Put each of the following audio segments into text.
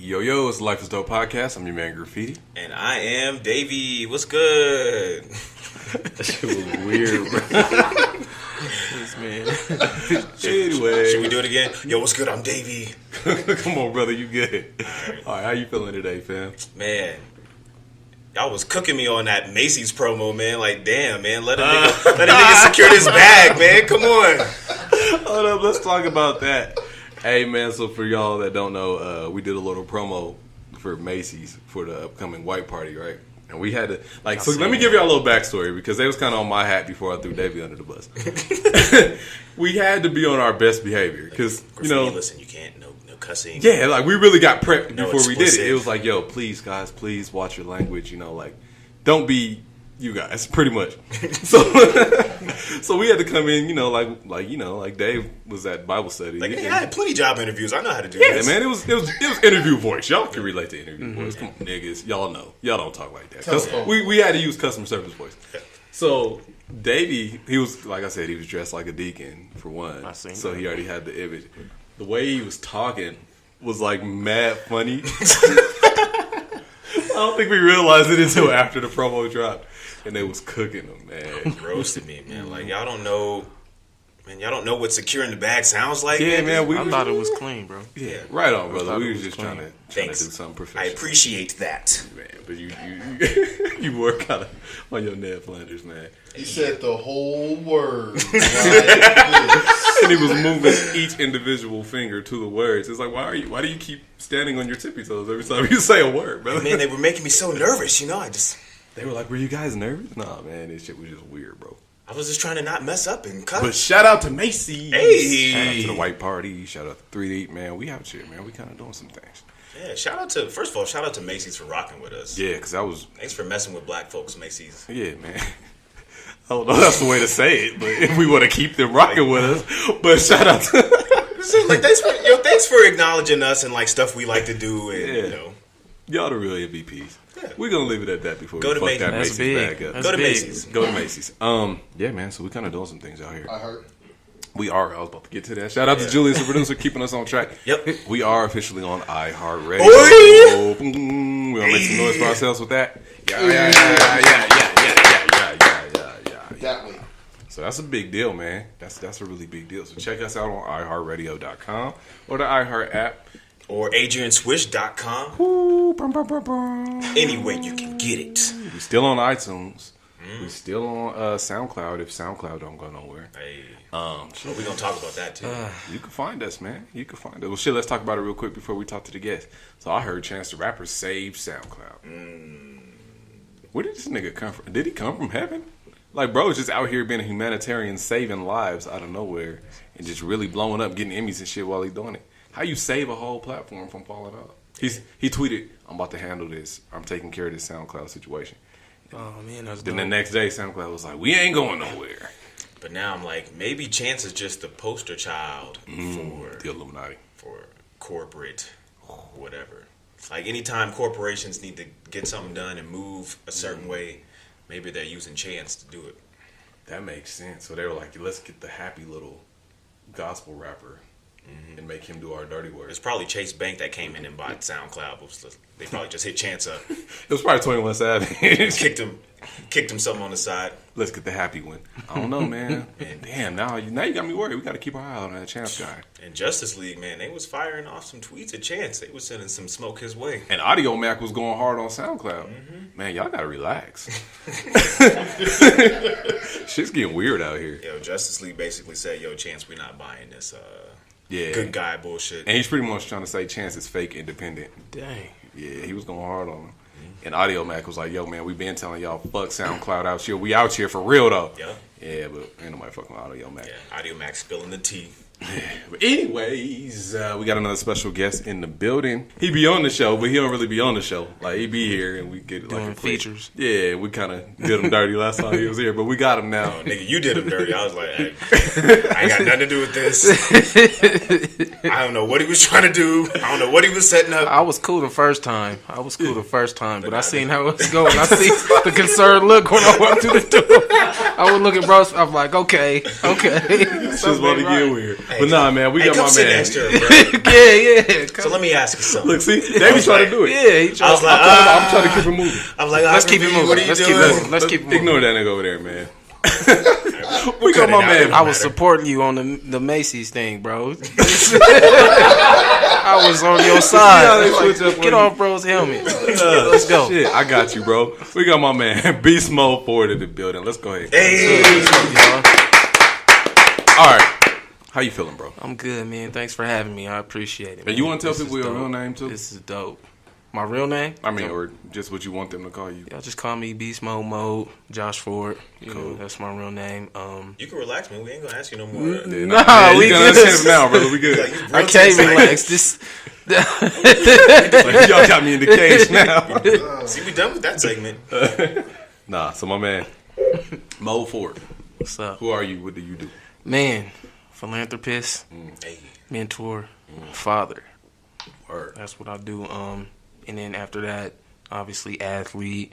Yo, it's the Life is Dope podcast. I'm your man, Graffiti. And I am Davey. What's good? That shit was weird, bro. This man. Anyway. Should we do it again? Yo, what's good? I'm Davey. Come on, brother. You good. All All right, how you feeling today, fam? Man, y'all was cooking me on that Macy's promo, man. Like, damn, man. Let a nigga secure this bag, man. Come on. Hold up. Let's talk about that. Hey, man. So for y'all that don't know, we did a little promo for Macy's for the upcoming white party, right? And we had to, like, so let me give y'all a little backstory because they was kind of on my hat before I threw Davey under the bus. We had to be on our best behavior because, you know. Listen, you can't, no cussing. Yeah, like, we really got prepped before we did explicit. it. It was like, yo, please, guys, please watch your language, you know, like, don't be you guys, pretty much. So we had to come in, you know, like Dave was at Bible study. Like, hey, I had plenty job interviews. I know how to do this. Yeah, man, it was interview voice. Y'all can relate to interview voice. Come on, niggas. Y'all know. Y'all don't talk like that. We had to use customer service voice. So Davey, he was, like I said, he was dressed like a deacon for one. So he already had the image. The way he was talking was like mad funny. I don't think we realized it until after the promo dropped. And they was cooking them, man. Roasted me, man. Like, y'all don't know. Man, y'all don't know what securing the bag sounds like. Yeah, man. I thought it was clean, bro. Yeah, right on, brother. We was just trying to do something professional. I appreciate that. Man, but you were kind of on your Ned Flanders, man. He said the whole word. And he was moving each individual finger to the words. It's like, why do you keep standing on your tippy toes every time you say a word, brother? Man, they were making me so nervous, you know. They were like, were you guys nervous? Nah, man, this shit was just weird, bro. I was just trying to not mess up and cut. But shout out to Macy's. Hey. Shout out to the white party. Shout out to 3D, man. We out here, man. We kind of doing some things. Yeah, first of all, shout out to Macy's for rocking with us. Yeah, because Thanks for messing with black folks, Macy's. Yeah, man. I don't know if that's the way to say it, but if we want to keep them rocking with us. But shout out to... like, thanks for acknowledging us and, like, stuff we like to do. And, you know. Y'all the real MVPs. Yeah. We're going to leave it at that before go we fuck that Macy's bag up. Go to Macy's. Go to Macy's. Yeah, man, so we kind of doing some things out here. I heard. We are. I was about to get to that. Shout out to Julius, the producer, keeping us on track. Yep. We are officially on iHeartRadio. Oh, we're going to make some noise for ourselves with that. Yeah. That way. So that's a big deal, man. That's a really big deal. So check us out on iHeartRadio.com or the iHeart app. Or AdrianSwish.com. Ooh, brum, brum, brum, brum. Anyway, you can get it. We still on iTunes. We still on SoundCloud if SoundCloud don't go nowhere. Hey. We're going to talk about that, too. You can find us, man. You can find us. Well, shit, let's talk about it real quick before we talk to the guests. So I heard Chance the Rapper saved SoundCloud. Where did this nigga come from? Did he come from heaven? Like, bro is just out here being a humanitarian, saving lives out of nowhere and just really blowing up, getting Emmys and shit while he's doing it. How you save a whole platform from falling out? He tweeted, I'm about to handle this. I'm taking care of this SoundCloud situation. Oh, man, that's Then dope. the next day, SoundCloud was like, we ain't going nowhere. But now I'm like, maybe Chance is just the poster child for the Illuminati. For corporate whatever. Like, anytime corporations need to get something done and move a certain way, maybe they're using Chance to do it. That makes sense. So they were like, let's get the happy little gospel rapper and make him do our dirty work. It's probably Chase Bank that came in and bought SoundCloud. They probably just hit Chance up. It was probably 21 Savage. kicked him something on the side. Let's get the happy one. I don't know, man. And damn, now you got me worried. We got to keep our eye on that Chance guy. And Justice League, man, they was firing off some tweets at Chance. They was sending some smoke his way. And Audio Mac was going hard on SoundCloud. Man, y'all got to relax. Shit's getting weird out here. Yo, Justice League basically said, yo, Chance, we're not buying this good guy bullshit. And he's pretty much trying to say Chance is fake independent. Dang. Yeah, he was going hard on him. And Audio Mac was like, yo, man, we been telling y'all, fuck SoundCloud out here. We out here for real, though. Yeah, but ain't nobody fucking with Audio Mac. Yeah, Audio Mac spilling the tea. But anyways, we got another special guest in the building. He be on the show, but he don't really be on the show. Like, he be here and we get doing like features. Yeah, we kind of did him dirty last time he was here, but we got him now. Oh, nigga, you did him dirty. I was like, hey, I ain't got nothing to do with this. I don't know what he was trying to do. I don't know what he was setting up. I was cool the first time. But I seen how it was going. I see the concerned look when I walked through the door. I would look at bro. I'm like, okay. Just about to get weird. Hey, but nah, man, we got my man. Next to her, bro. Yeah. So let me ask you something. Look, see, they be trying to do it. Yeah, I'm trying to keep it moving. I'm like, let's keep it moving. What are you doing? Let's keep it moving. Ignore that nigga over there, man. We got my man. I was supporting you on the Macy's thing, bro. I was on your side. Like, get off bro's helmet. Let's go. Shit, I got you, bro. We got my man Beast Mode Ford in the building. Let's go ahead. Hey. All right. How you feeling, bro? I'm good, man. Thanks for having me. I appreciate it. And you want to tell people your real name too? This is dope. My real name? I mean, or just what you want them to call you. Y'all just call me Beast Mode, Josh Ford. You know, that's my real name. You can relax, man. We ain't gonna ask you no more. We good now, brother. We good. Like, I can't relax. This like, y'all got me in the cage now. See, we done with that segment. Nah, so my man, Mo Ford. What's up? Who are you? What do you do? Man, philanthropist, mentor, father. Word. That's what I do. And then after that, obviously athlete,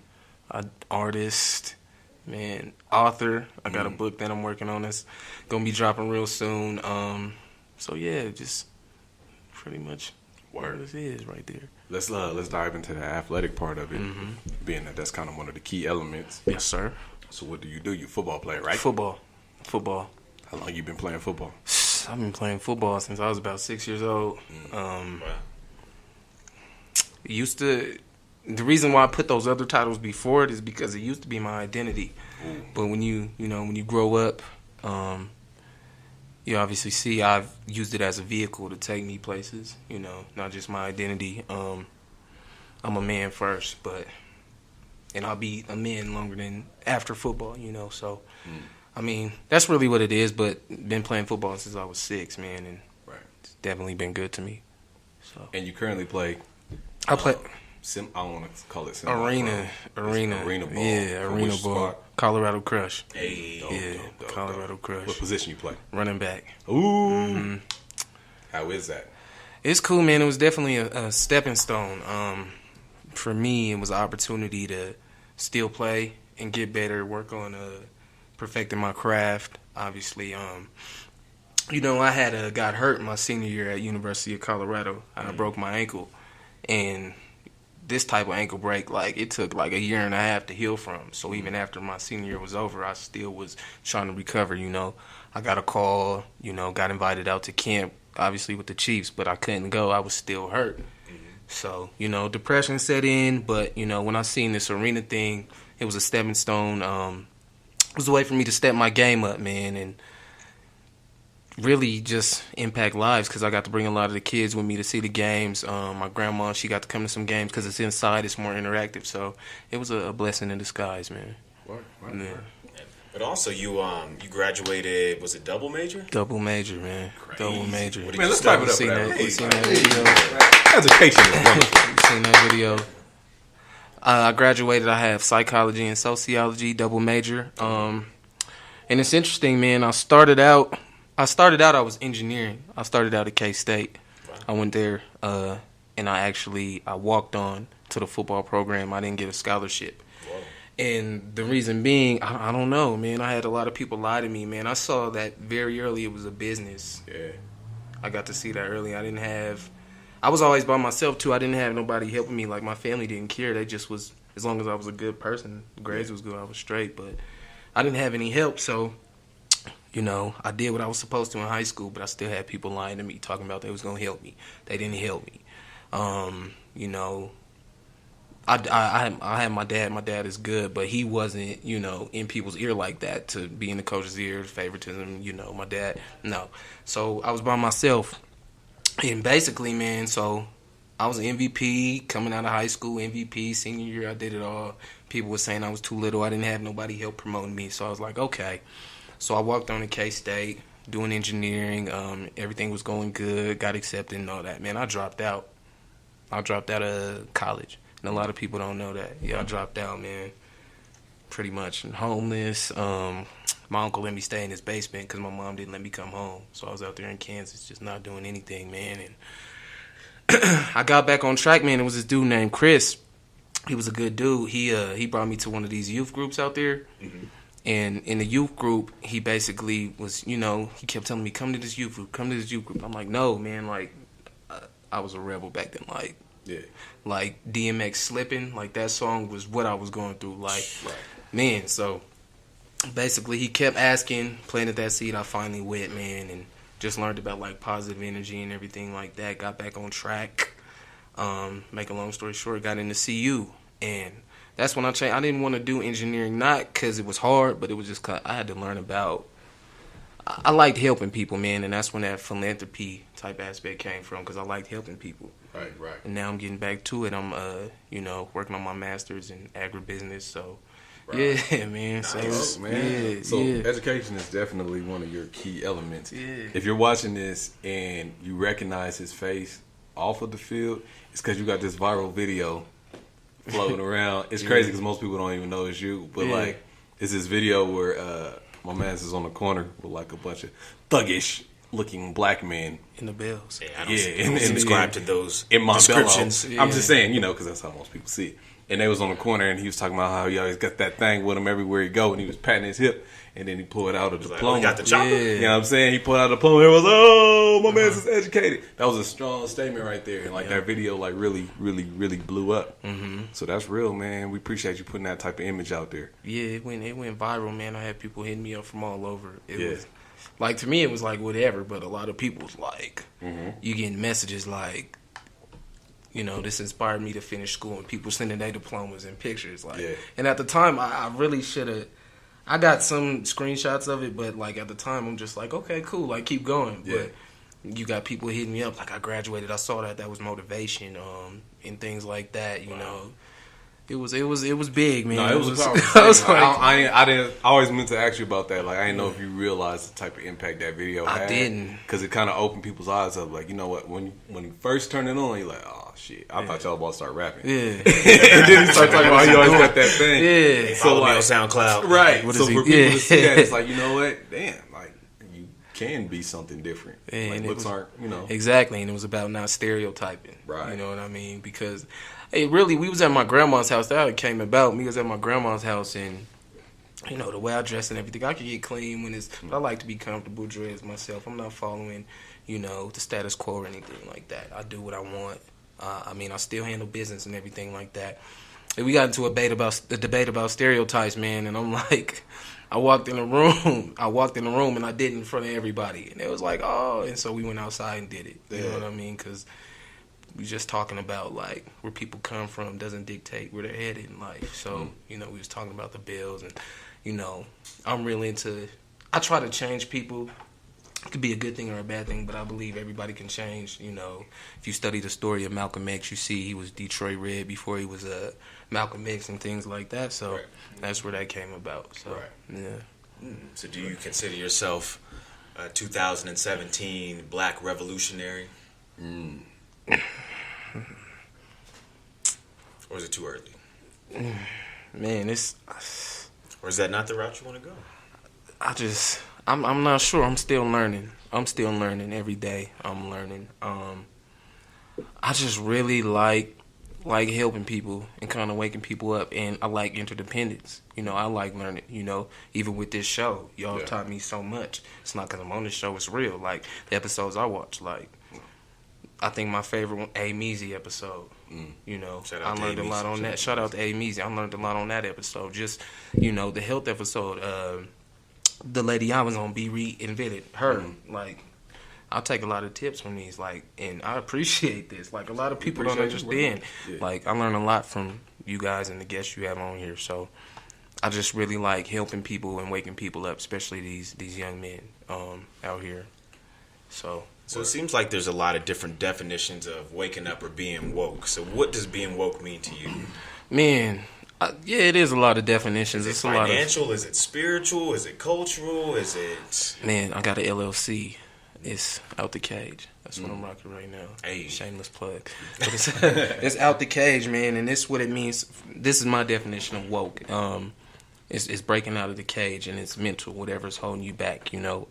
artist, man, author. I got a book that I'm working on that's gonna be dropping real soon. So yeah, just pretty much what this is right there. Let's dive into the athletic part of it, being that that's kind of one of the key elements. Yes, sir. So what do? You football player, right? Football. How long you been playing football? I've been playing football since I was about 6 years old. The reason why I put those other titles before it is because it used to be my identity. But when you grow up, you obviously see I've used it as a vehicle to take me places, not just my identity. I'm a man first, and I'll be a man longer than after football, so I mean, that's really what it is, but been playing football since I was 6, man, and it's definitely been good to me. So. And you currently play? I play. I don't want to call it arena ball. Yeah, arena ball. Spot? Colorado Crush. Hey, Colorado Crush. What position you play? Running back. Ooh. How is that? It's cool, man. It was definitely a stepping stone. For me, it was an opportunity to still play and get better, work on perfecting my craft. Obviously, I had got hurt my senior year at University of Colorado. I broke my ankle, and this type of ankle break, it took a year and a half to heal from. So even after my senior year was over, I still was trying to recover. I got a call. Got invited out to camp, obviously with the Chiefs, but I couldn't go. I was still hurt. So depression set in. But when I seen this arena thing, it was a stepping stone. It was a way for me to step my game up, man, and really just impact lives because I got to bring a lot of the kids with me to see the games. My grandma, she got to come to some games because it's inside, it's more interactive. So it was a blessing in disguise, man. Right. But also, you graduated, was it double major? Double major, man. Crazy. Double major. Man, let's clap it up for that. You seen that video? Education is wonderful. You seen that video? I graduated. I have psychology and sociology, double major. And it's interesting, man. I started out, I was engineering. I started out at K-State. I went there, and I walked on to the football program. I didn't get a scholarship. Whoa. And the reason being, I don't know, man. I had a lot of people lie to me, man. I saw that very early it was a business. Yeah. I got to see that early. I was always by myself, too. I didn't have nobody helping me. Like, my family didn't care. They just was, as long as I was a good person, grades was good, I was straight. But I didn't have any help, so, I did what I was supposed to in high school, but I still had people lying to me, talking about they was going to help me. They didn't help me. I had my dad. My dad is good, but he wasn't, in people's ear like that to be in the coach's ear, favoritism, my dad, no. So I was by myself. And basically, man, so I was an MVP coming out of high school, MVP, senior year, I did it all. People were saying I was too little. I didn't have nobody help promoting me. So I was like, okay. So I walked on to K-State, doing engineering. Everything was going good, got accepted and all that. Man, I dropped out. I dropped out of college. And a lot of people don't know that. Yeah, I dropped out, man. Pretty much homeless. My uncle let me stay in his basement because my mom didn't let me come home. So I was out there in Kansas just not doing anything, man. And I got back on track, man. It was this dude named Chris. He was a good dude. He brought me to one of these youth groups out there. Mm-hmm. And in the youth group, he basically was, you know, he kept telling me, come to this youth group, come to this youth group. I'm like, no, man, like, I was a rebel back then. Like, like DMX Slipping, like that song was what I was going through. Like, man, so basically he kept asking, planted that seed. I finally went, man, and just learned about like positive energy and everything like that. Got back on track. Make a long story short, got into CU, and that's when I changed. I didn't want to do engineering, not because it was hard, but it was just 'cause I had to learn about. I liked helping people, man, and that's when that philanthropy type aspect came from, because I liked helping people. Right. And now I'm getting back to it. I'm, you know, working on my master's in agribusiness. So, yeah, man. Nice, so, man. Yeah, so yeah. education is definitely one of your key elements. Yeah. If you're watching this and you recognize his face off of the field, it's because you got this viral video floating around. It's crazy because most people don't even know it's you. But, like, it's this video where my man's is on the corner with, like, a bunch of thuggish-looking black men. In the bells. Yeah, I don't subscribe to those in my descriptions. I'm just saying, you know, because that's how most people see it. And they was on the corner, and he was talking about how he always got that thing with him everywhere he go, and he was patting his hip, and then he pulled out a diploma. Like, got the chopper? You know what I'm saying? He pulled out a diploma, and was, oh, my man's is educated. That was a strong statement right there, and, like, that video, like, really, really, really blew up. So that's real, man. We appreciate you putting that type of image out there. Yeah, it went viral, man. I had people hitting me up from all over. It was, like, to me, it was like whatever, but a lot of people was like, you getting messages like, you know, this inspired me to finish school, and people sending their diplomas and pictures. Like, and at the time, I really should have. I got some screenshots of it, but like at the time, I'm just like, okay, cool, like keep going. But you got people hitting me up like, I graduated, I saw that was motivation, and things like that. You know, it was big, man. No, it was powerful. I always meant to ask you about that. Like, I didn't know if you realized the type of impact that video had. I didn't, because it kind of opened people's eyes up. Like, you know what? When you first turn it on, you're like, oh shit, I thought y'all about to start rapping. And then you start talking about how you always got that thing. Hey, follow me on SoundCloud. Right. What so is he? for people to see that, it's like, you know what? Damn, like you can be something different. Like, looks aren't, you know. Exactly, and it was about not stereotyping. Right. You know what I mean? Because, hey, really, we was at my grandma's house. That came about. We was at my grandma's house, and you know the way I dress and everything, I can get clean when it's. But I like to be comfortable dressed myself. I'm not following, you know, the status quo or anything like that. I do what I want. I mean, I still handle business and everything like that. And we got into a debate about stereotypes, man. And I'm like, I walked in the room, and I did it in front of everybody. And it was like, oh. And so we went outside and did it. You know what I mean? Because we just talking about, like, where people come from doesn't dictate where they're headed in life. So, you know, we was talking about the bills. And, you know, I'm really into, I try to change people. It could be a good thing or a bad thing, but I believe everybody can change. You know, if you study the story of Malcolm X, you see he was Detroit Red before he was Malcolm X and things like that. So that's where that came about. So, yeah. So do you consider yourself a 2017 Black revolutionary? Or is it too early? Man, or is that not the route you want to go? I'm not sure. I'm still learning. Every day. I'm learning. I just really like helping people and kind of waking people up, and I like interdependence. You know, I like learning. You know, even with this show, y'all taught me so much. It's not because I'm on this show. It's real. Like the episodes I watch. Like I think my favorite one, A Meezy episode. You know, I learned a lot on that. Shout out to A Meezy. I learned a lot on that episode. Just, you know, the health episode. The lady I was on, be reinvented. Her, like, I'll take a lot of tips from these, like, and I appreciate this. Like, a lot of people don't understand. Like, I learn a lot from you guys and the guests you have on here. So, I just really like helping people and waking people up, especially these young men out here. So it seems like there's a lot of different definitions of waking up or being woke. So, what does being woke mean to you? Man. Yeah, it is a lot of definitions. Is it financial? Is it spiritual? Is it cultural? Is it... Man, I got an LLC. It's out the cage. That's what I'm rocking right now. Hey. Shameless plug. But it's out the cage, man, and this is what it means. This is my definition of woke. It's breaking out of the cage, and it's mental, whatever's holding you back, you know.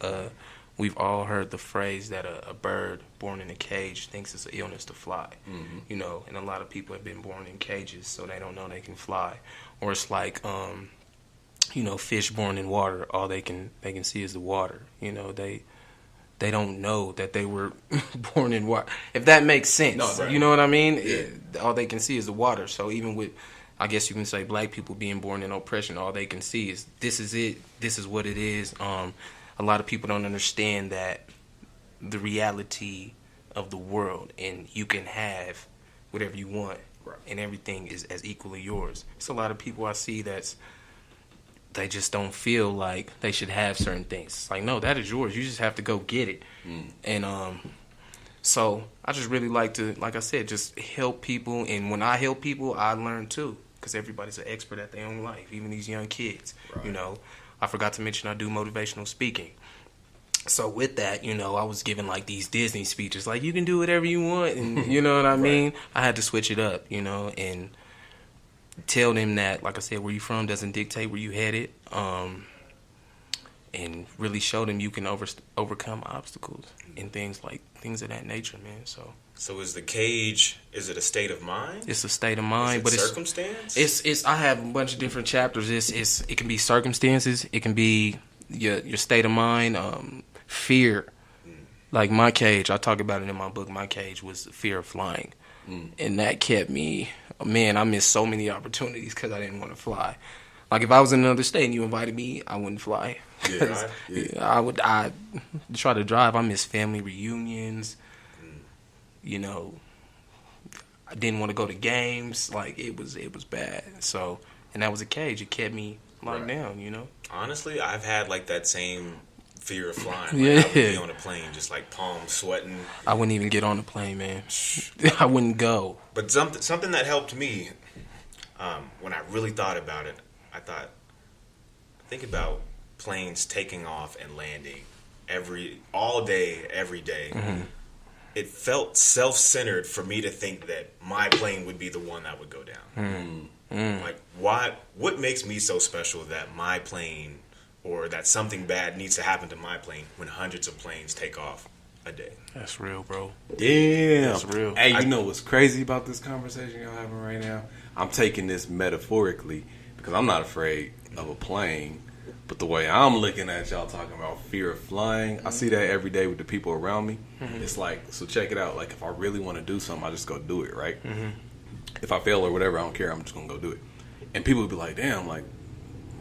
We've all heard the phrase that a bird born in a cage thinks it's an illness to fly, you know, and a lot of people have been born in cages, so they don't know they can fly. Or it's like fish born in water. All they can see is the water. They don't know that they were born in water. If that makes sense, No, right. You know what I mean? Yeah. All they can see is the water. So even with, I guess you can say, black people being born in oppression, all they can see is this is it. This is what it is. A lot of people don't understand that the reality of the world, and you can have whatever you want, right, and everything is as equally yours. It's a lot of people I see they just don't feel like they should have certain things. It's like, no, that is yours. You just have to go get it. And so I just really like to, like I said, just help people. And when I help people, I learn too, because everybody's an expert at their own life, even these young kids. Right. I forgot to mention I do motivational speaking. So with that, I was giving like these Disney speeches, like you can do whatever you want, and you know what I mean? Right. I had to switch it up, and tell them that, like I said, where you from doesn't dictate where you headed, and really show them you can overcome obstacles and things of that nature, man. So is the cage? Is it a state of mind? It's a state of mind, but circumstance. It's. I have a bunch of different chapters. It can be circumstances. It can be your state of mind. Fear. Like my cage, I talk about it in my book. My cage was fear of flying. And that kept me, man, I missed so many opportunities because I didn't want to fly. Like if I was in another state and you invited me, I wouldn't fly. Yeah, right. I try to drive. I miss family reunions. I didn't want to go to games. Like it was bad. So, and that was a cage. It kept me locked down, Honestly, I've had like that same fear of flying. Yeah. I would be on a plane just like palms sweating. I wouldn't even get on the plane, man. I wouldn't go. But something that helped me when I really thought about it, think about planes taking off and landing all day, every day. Mm-hmm. It felt self-centered for me to think that my plane would be the one that would go down. Like, what makes me so special that my plane, or that something bad needs to happen to my plane when hundreds of planes take off a day? That's real, bro. Damn. That's real. Hey, you know what's crazy about this conversation y'all having right now? I'm taking this metaphorically because I'm not afraid of a plane. But the way I'm looking at y'all talking about fear of flying, I see that every day with the people around me. Mm-hmm. It's like, so check it out. Like, if I really want to do something, I just go do it, right? Mm-hmm. If I fail or whatever, I don't care. I'm just going to go do it. And people would be like, damn, like,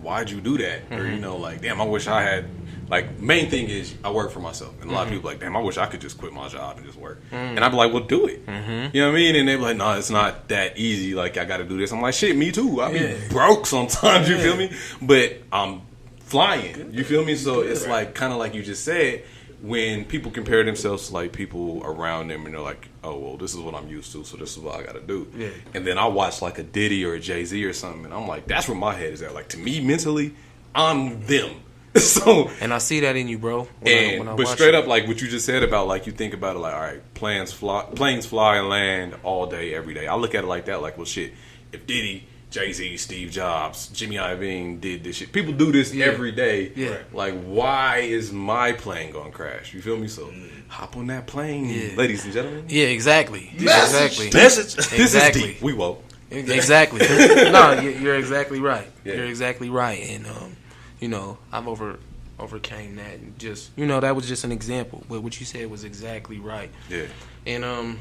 why'd you do that? Mm-hmm. Or, like, damn, I wish I had, like, main thing is I work for myself. And a lot of people are like, damn, I wish I could just quit my job and just work. Mm-hmm. And I'd be like, well, do it. Mm-hmm. You know what I mean? And they'd be like, no, it's not that easy. Like, I got to do this. I'm like, shit, me too. I be broke sometimes, you feel me? But I'm flying, you feel me? So it's like, kind of like you just said, when people compare themselves to like people around them and they're like, oh, well, this is what I'm used to, so this is what I gotta do. Yeah. And then I watch like a Diddy or a Jay-Z or something, and I'm like, that's where my head is at. Like, to me, mentally, I'm them. So, and I see that in you, bro. But straight up, like what you just said about, like, you think about it like, all right, planes fly and land all day, every day. I look at it like that, like, well, shit, if Diddy, Jay-Z, Steve Jobs, Jimmy Iovine did this shit. People do this every day. Yeah. Like, why is my plane going to crash? You feel me? So, hop on that plane, ladies and gentlemen. Yeah, exactly. Exactly. This is deep. We woke. Exactly. No, you're exactly right. Yeah. You're exactly right. And, I've overcame that. And just, that was just an example. But what you said was exactly right. Yeah. And, I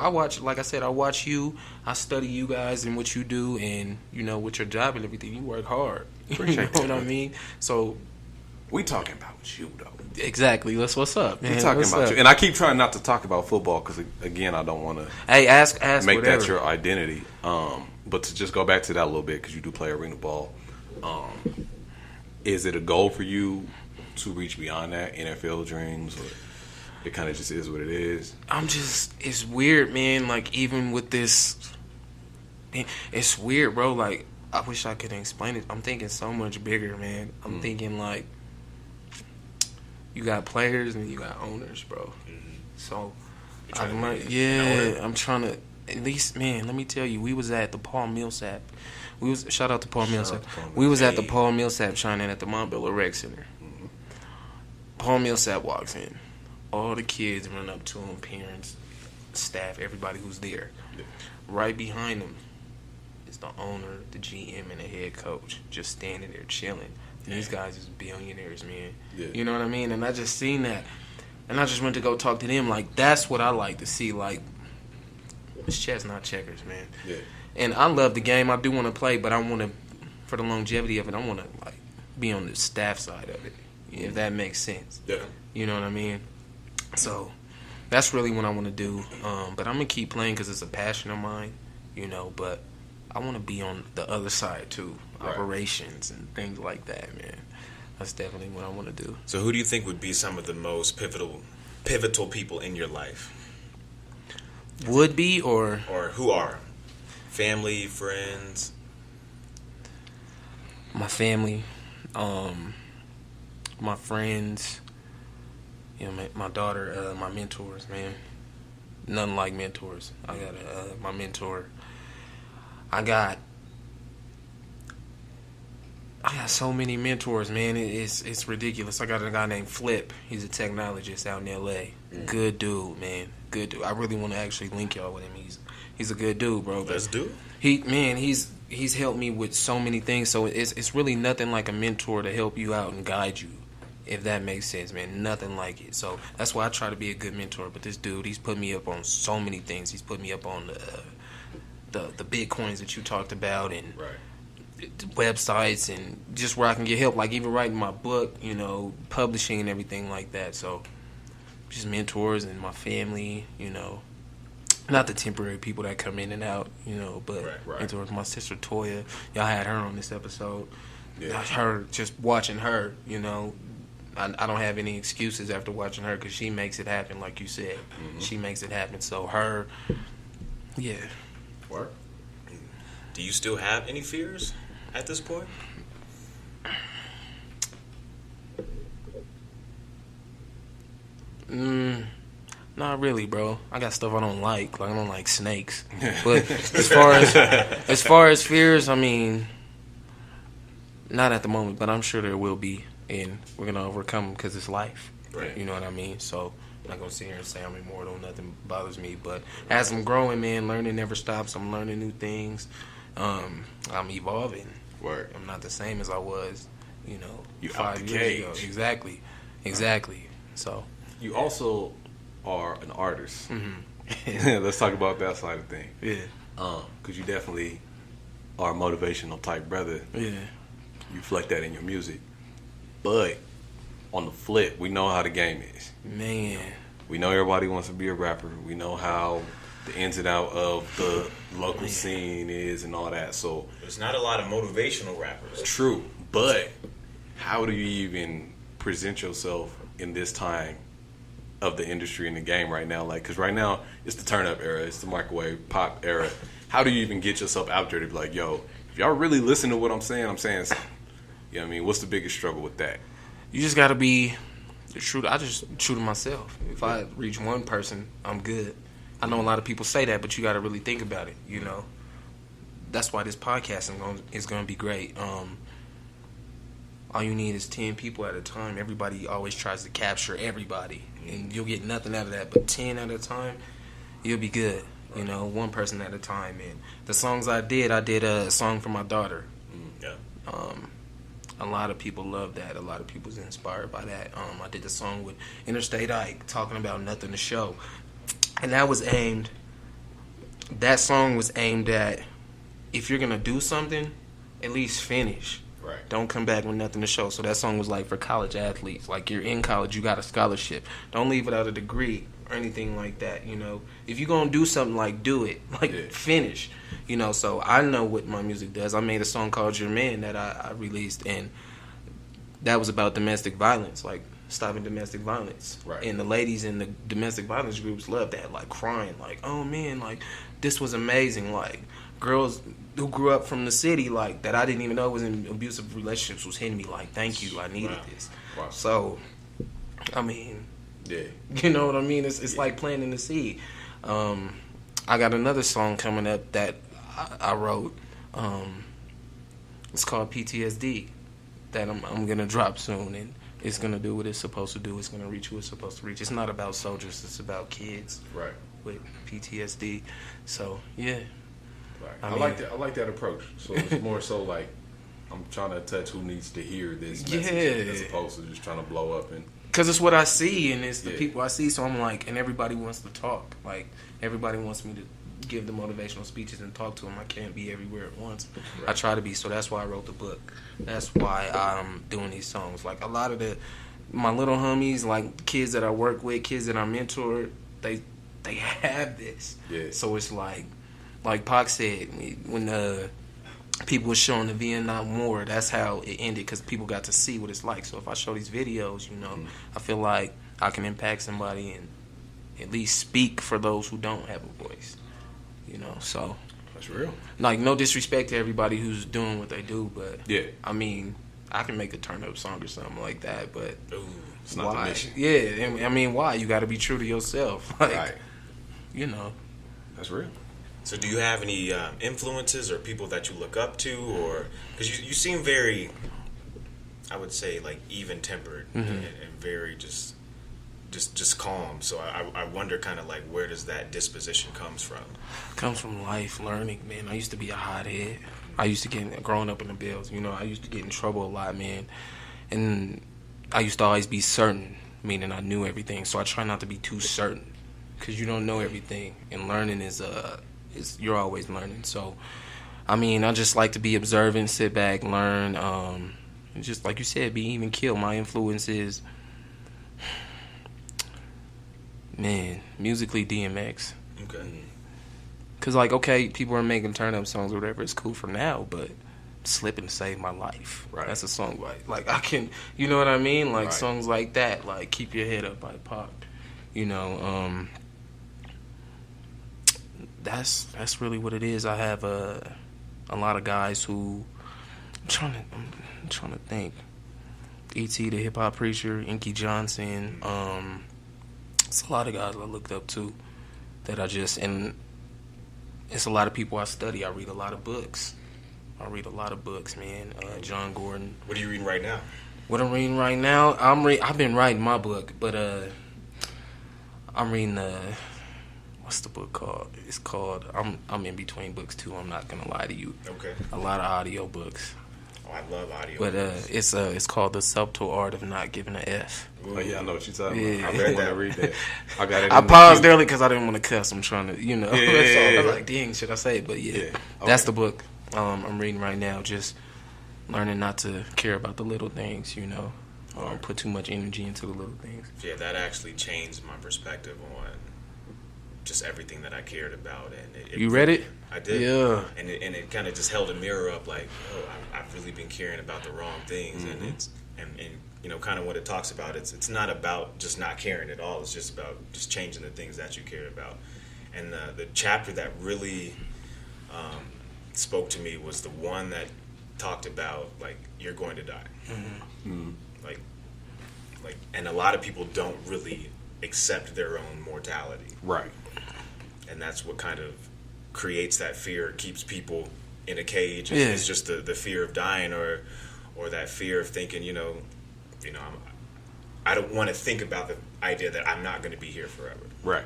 watch, like I said, I watch you, I study you guys and what you do, and, with your job and everything, you work hard. Appreciate what I mean? So, we talking about you, though. Exactly. That's what's up, man. We talking about you. And I keep trying not to talk about football because, again, I don't want to ask make whatever. That your identity. But to just go back to that a little bit, because you do play arena ball, is it a goal for you to reach beyond that, NFL dreams, or it kind of just is what it is? It's weird, man. Like, even with this, it's weird, bro. Like, I wish I could explain it. I'm thinking so much bigger, man. I'm thinking, like, you got players and you got owners, bro. So, I'm trying to, at least, man, let me tell you, we was at the Paul Millsap. Shout out to Paul Millsap. We was at the Paul Millsap Shining at the Montbello Rec Center. Mm-hmm. Paul Millsap walks in. All the kids run up to him, parents, staff, everybody who's there. Yeah. Right behind him is the owner, the GM, and the head coach just standing there chilling. And these guys is billionaires, man. Yeah. You know what I mean? And I just seen that. And I just went to go talk to them. Like, that's what I like to see. Like, it's chess, not checkers, man. Yeah. And I love the game. I do want to play, but I want to, for the longevity of it, I want to, like, be on the staff side of it, if that makes sense. Yeah. You know what I mean? So that's really what I want to do. But I'm going to keep playing because it's a passion of mine, you know, but I want to be on the other side, too. Right. Operations and things like that, man. That's definitely what I want to do. So who do you think would be some of the most pivotal people in your life? Would be or who are? Family, friends? My family, my friends, you know, my daughter, my mentors, man. Nothing like mentors. I got my mentor. I got so many mentors, man. It's ridiculous. I got a guy named Flip. He's a technologist out in L.A. Good dude, man. Good dude. I really want to actually link y'all with him. He's a good dude, bro. Let's do. He's helped me with so many things. So it's really nothing like a mentor to help you out and guide you, if that makes sense, man. Nothing like it. So that's why I try to be a good mentor. But this dude, he's put me up on so many things. He's put me up on the Bitcoins that you talked about and websites and just where I can get help, like even writing my book, you know, publishing and everything like that. So just mentors and my family, you know, not the temporary people that come in and out, you know, but mentors. My sister Toya, y'all had her on this episode. Her, just watching her, you know, I don't have any excuses after watching her because she makes it happen, like you said. She makes it happen. So her, yeah. Work. Do you still have any fears at this point? Not really, bro. I got stuff I don't like. Like I don't like snakes. But as far as fears, I mean, not at the moment. But I'm sure there will be, and we're gonna overcome them because it's life. Right. You know what I mean? So I'm not gonna sit here and say I'm immortal. Nothing bothers me. But as I'm growing, man, learning never stops. I'm learning new things. I'm evolving. Word. I'm not the same as I was, you know, you 5 years ago. Exactly. So you also are an artist. Let's talk about that side of things. Yeah. Because you definitely are a motivational type brother. Yeah. You reflect that in your music. But on the flip, we know how the game is. Man. We know everybody wants to be a rapper. We know how the ins and out of the local scene is and all that. So there's not a lot of motivational rappers. True. But how do you even present yourself in this time of the industry and the game right now? Like, because right now it's the turn up era, it's the microwave pop era. How do you even get yourself out there to be like, yo, if y'all really listen to what I'm saying something. You know what I mean? What's the biggest struggle with that? You just got to be true. I just true to myself. If I reach one person, I'm good. I know a lot of people say that, but you got to really think about it, you know. That's why this podcast is going to be great. All you need is 10 people at a time. Everybody always tries to capture everybody, and you'll get nothing out of that. But 10 at a time, you'll be good. You know, one person at a time. And the songs I did a song for my daughter. Yeah. A lot of people love that. A lot of people's inspired by that. I did the song with Interstate Ike, talking about nothing to show. And that song was aimed at, if you're going to do something, at least finish. Right. Don't come back with nothing to show. So that song was like for college athletes. Like, you're in college, you got a scholarship. Don't leave without a degree or anything like that, you know. If you're going to do something, like, do it. Like, finish. You know, so I know what my music does. I made a song called Your Man that I released, and that was about domestic violence, like stopping domestic violence. Right. And the ladies in the domestic violence groups loved that, like crying, like, oh man, like this was amazing. Like girls who grew up from the city, like that I didn't even know was in abusive relationships, was hitting me like, thank you, I needed this. Wow. So, I mean, yeah, you know what I mean? It's like planting the seed. I got another song coming up that I wrote. It's called PTSD. That I'm gonna drop soon, and it's gonna do what it's supposed to do. It's gonna reach who it's supposed to reach. It's not about soldiers. It's about kids, right, with PTSD. So yeah, I like that approach. So it's more so like I'm trying to touch who needs to hear this message as opposed to just trying to blow up and. Because it's what I see and it's the people I see. So I'm like, and everybody wants to talk. Like everybody wants me to give the motivational speeches and talk to them. I can't be everywhere at once. Right. I try to be. So that's why I wrote the book. That's why I'm doing these songs. Like a lot of my little homies, like kids that I work with, kids that I mentor, they have this. Yeah. So it's like Pac said, when people were showing the Vietnam War, that's how it ended because people got to see what it's like. So if I show these videos, I feel like I can impact somebody and at least speak for those who don't have a voice. So that's real. Like no disrespect to everybody who's doing what they do, but yeah, I mean, I can make a turn up song or something like that, but it's not the mission. Yeah, I mean, why? You got to be true to yourself, like, right? That's real. So do you have any influences or people that you look up to, or because you seem very, I would say, like even-tempered and very just calm. So I wonder kind of like where does that disposition comes from? Comes from life, learning, man. I used to be a hothead. I used to get, growing up in the Bills, I used to get in trouble a lot, man. And I used to always be certain, meaning I knew everything. So I try not to be too certain because you don't know everything. And learning is you're always learning. So, I mean, I just like to be observant, sit back, learn. And just like you said, be even keel. My influence is, man, musically DMX. Okay. Because, like, okay, people are making turn-up songs or whatever. It's cool for now, but Slippin' saved my life. Right. That's a song like I can, you know what I mean? Like, right. Songs like that, like Keep Your Head Up by Pac. That's really what it is. I have a lot of guys who I'm trying to think. E.T. the Hip Hop Preacher, Inky Johnson. It's a lot of guys I looked up to that and it's a lot of people I study. I read a lot of books. Man. John Gordon. What are you reading right now? What I'm reading right now, I've been writing my book, but I'm reading what's the book called? It's called I'm in between books too. I'm not gonna lie to you. Okay. A lot of audio books. Oh, I love audio. But it's called The Subtle Art of Not Giving an F. Oh yeah, I know what you're talking about. I read that. Read that. I got it. I paused early because I didn't want to cuss. I'm trying to, Yeah. I was like, dang, should I say it? But yeah. Okay. That's the book I'm reading right now. Just learning not to care about the little things, put too much energy into the little things. Yeah, that actually changed my perspective on just everything that I cared about. And you read it? I did. Yeah. And it kind of just held a mirror up, like, I've really been caring about the wrong things, and it's kind of what it talks about. It's not about just not caring at all. It's just about just changing the things that you care about. And the chapter that really spoke to me was the one that talked about like you're going to die. Like, and a lot of people don't really accept their own mortality. Right. And that's what kind of creates that fear, keeps people in a cage. Yeah. It's just the fear of dying or that fear of thinking, I don't want to think about the idea that I'm not going to be here forever. Right.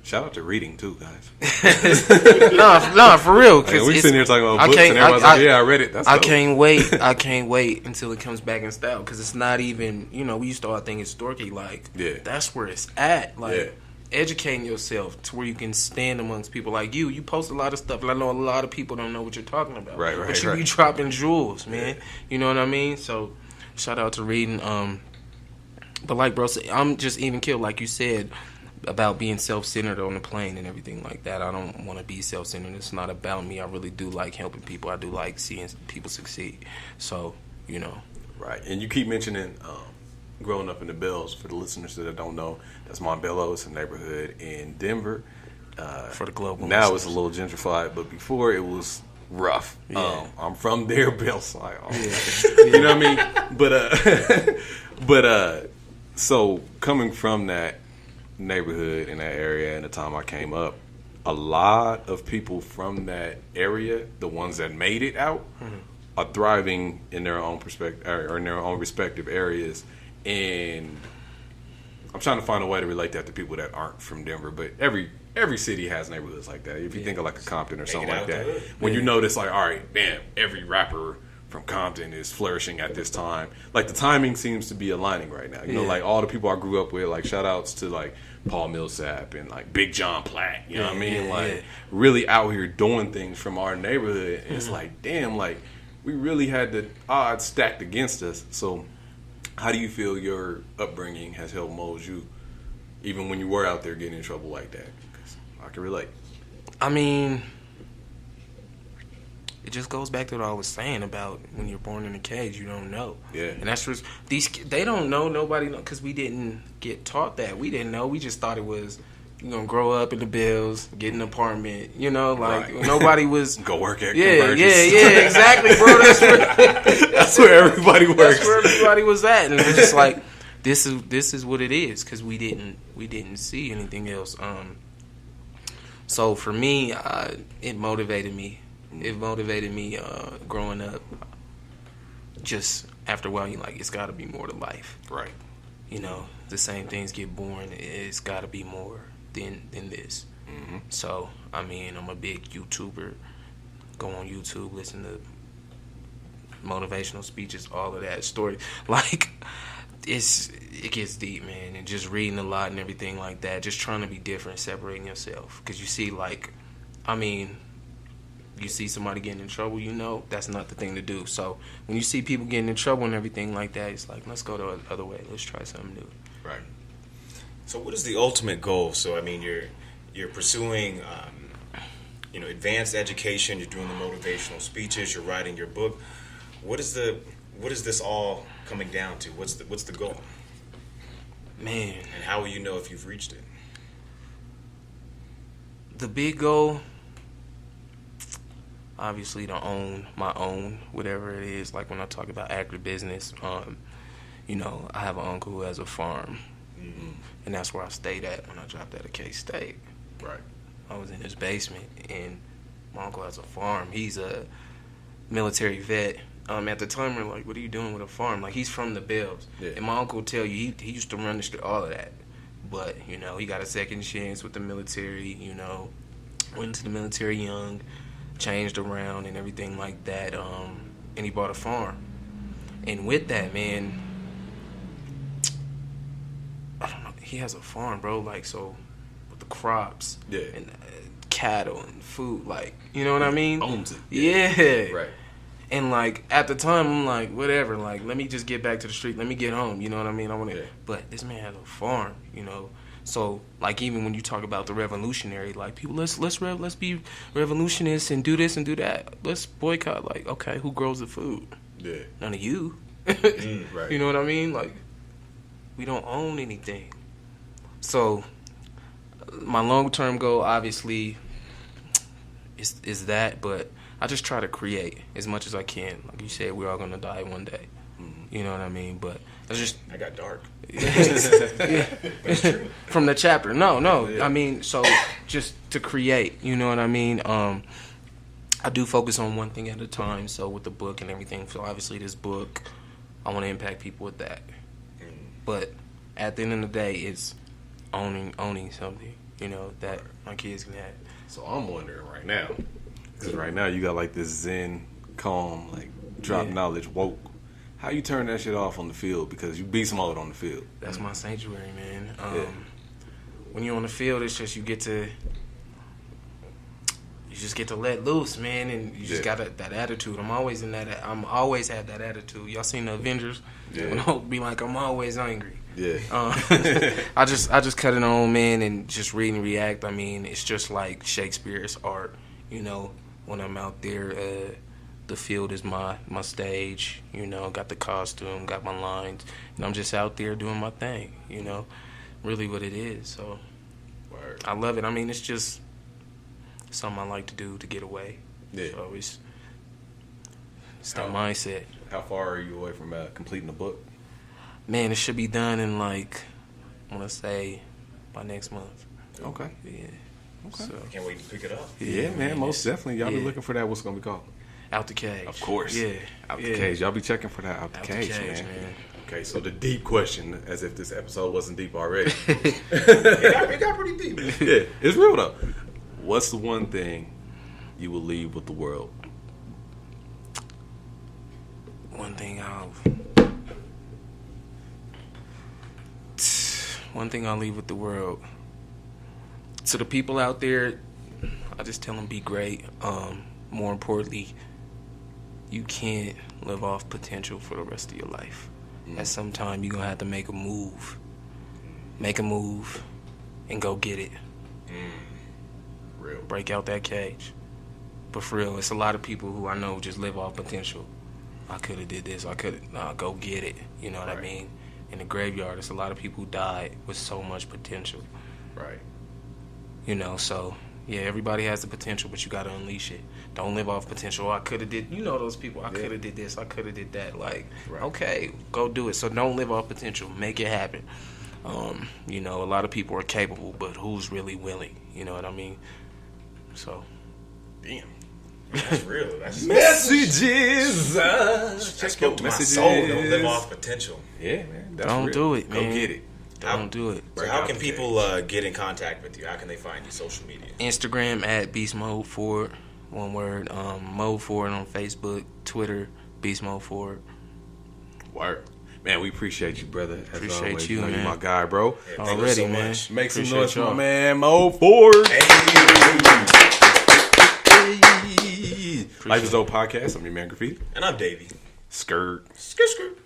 Shout out to reading too, guys. no, for real. Cause we sitting here talking about books and everybody's like, "Yeah, I read it." That's dope. I can't wait until it comes back in style because it's not even. We used to all think it's dorky. Like, that's where it's at. Like, educating yourself to where you can stand amongst people like you. You post a lot of stuff, and I know a lot of people don't know what you're talking about. Right. But you be dropping jewels, man. Yeah. You know what I mean? So, shout out to reading. But like bro said, I'm just even killed, like you said, about being self-centered on the plane and everything like that. I don't want to be self-centered. It's not about me. I really do like helping people. I do like seeing people succeed. So, Right. And you keep mentioning growing up in the Bells. For the listeners that don't know, that's Montbello. It's a neighborhood in Denver. For the global now it's a little gentrified, but before it was rough. Yeah. I'm from there, Bellside. You know what I mean? But so coming from that neighborhood in that area and the time I came up, a lot of people from that area, the ones that made it out, are thriving in their own perspective or in their own respective areas. And I'm trying to find a way to relate that to people that aren't from Denver, but every every city has neighborhoods like that. If you think of like a Compton or something like that, good. when you notice like, all right, damn, every rapper from Compton is flourishing at this time. Like the timing seems to be aligning right now. You know, like all the people I grew up with, like shout outs to like Paul Millsap and like Big John Platt. You know what I mean? Like really out here doing things from our neighborhood. And it's like, damn, like we really had the odds stacked against us. So how do you feel your upbringing has helped mold you, even when you were out there getting in trouble like that? 'Cause I can relate. I mean, it just goes back to what I was saying about when you're born in a cage, you don't know. Yeah. And that's just, they don't know, nobody know, because we didn't get taught that. We didn't know. We just thought it was, you're going to grow up in the Bills, get an apartment, you know, like nobody was. Go work at Convergence. Convergence. Yeah, exactly, bro. That's where everybody works. That's where everybody was at. And it's just like, this is what it is, because we didn't see anything else. So for me, it motivated me. It motivated me growing up. Just after a while, you're like, it's got to be more to life. Right. You know, the same things get born. It's got to be more than this. Mm-hmm. So, I mean, I'm a big YouTuber. Go on YouTube, listen to motivational speeches, all of that story. Like, it gets deep, man. And just reading a lot and everything like that. Just trying to be different, separating yourself. Because you see, like, I mean, you see somebody getting in trouble, you know that's not the thing to do. So when you see people getting in trouble and everything like that, it's like, let's go the other way. Let's try something new. Right. So what is the ultimate goal? So I mean, you're pursuing, advanced education. You're doing the motivational speeches. You're writing your book. What is this all coming down to? What's the goal? Man. And how will you know if you've reached it? The big goal, obviously, to own my own, whatever it is. Like when I talk about agribusiness, I have an uncle who has a farm. Mm-hmm. And that's where I stayed at when I dropped out of K-State. Right. I was in his basement, and my uncle has a farm. He's a military vet. At the time, we're like, what are you doing with a farm? Like, he's from the Bells. Yeah. And my uncle will tell you, he used to run the street, all of that. But, he got a second chance with the military, went into the military young, changed around and everything like that, and he bought a farm. And with that, man, I don't know, he has a farm, bro, like, so with the crops and cattle and food, like, you know what I mean? Owns it. Yeah. Right. And, like, at the time, I'm like, whatever, like, let me just get back to the street, let me get home, you know what I mean? I want to, but this man has a farm, So, like, even when you talk about the revolutionary, like, people, let's be revolutionists and do this and do that. Let's boycott. Like, okay, who grows the food? Yeah. None of you. Right. You know what I mean? Like, we don't own anything. So, my long-term goal, obviously, is that, but I just try to create as much as I can. Like you said, we're all going to die one day. Mm-hmm. You know what I mean? But I got dark. From the chapter. No. Yeah. I mean, so just to create, you know what I mean? I do focus on one thing at a time. So with the book and everything, so obviously this book, I want to impact people with that. But at the end of the day, it's owning something, that my kids can have. So I'm wondering right now, because right now you got like this zen, calm, like drop knowledge, woke. How you turn that shit off on the field? Because you beast mode on the field. That's my sanctuary, man. When you're on the field, it's just you just get to let loose, man, and you just got that attitude. I'm always had that attitude. Y'all seen the Avengers? Yeah. When I'll be like, I'm always angry. Yeah. I just cut it on, man, and just read and react. I mean, it's just like Shakespeare's art. When I'm out there, the field is my stage. Got the costume, got my lines, and I'm just out there doing my thing. Really what it is. So Word. I love it. I mean, it's just something I like to do to get away. Yeah. So it's that mindset. How far are you away from completing the book? Man, it should be done in I want to say by next month. Okay. Yeah. Okay. So, can't wait to pick it up. Yeah, man, most definitely. Y'all be looking for that. What's it going to be called? Out the Cage. Of course. Yeah. Out the Cage. Y'all be checking for that. Out the Cage, man. Okay, so the deep question, as if this episode wasn't deep already. It got pretty deep. Yeah, it's real though. What's the one thing you will leave with the world? One thing I'll leave with the world. To the people out there, I just tell them be great. More importantly, you can't live off potential for the rest of your life. At some time, you're going to have to make a move. Make a move and go get it. Real. Break out that cage. But for real, it's a lot of people who I know just live off potential. I could have did this. I could have, go get it. You know what I mean? In the graveyard, there's a lot of people who died with so much potential. Right. You know, so, yeah, everybody has the potential, but you got to unleash it. Don't live off potential. I could have did, you know those people, I could have did this, I could have did that. Like, okay, go do it. So don't live off potential. Make it happen. You know, a lot of people are capable, but who's really willing? You know what I mean? So, damn. That's real. That's messages. That spoke to my soul. Don't live off potential. Yeah, man. Don't real. do it, man. Go get it. Don't do it. How can people get in contact with you? How can they find you? Social media. Instagram at Beast Mode Forward. One word. Mode Forward on Facebook. Twitter, Beast Mode Forward. Word. Man, we appreciate you, brother. Appreciate always, you, man. You're my guy, bro. Yeah, already, so man. much. Make some Appreciate noise for my y'all. man, Mo Ford. Hey. Life is Dope Podcast. I'm your man, Graffiti. And I'm Davey. Skirt. Skirt.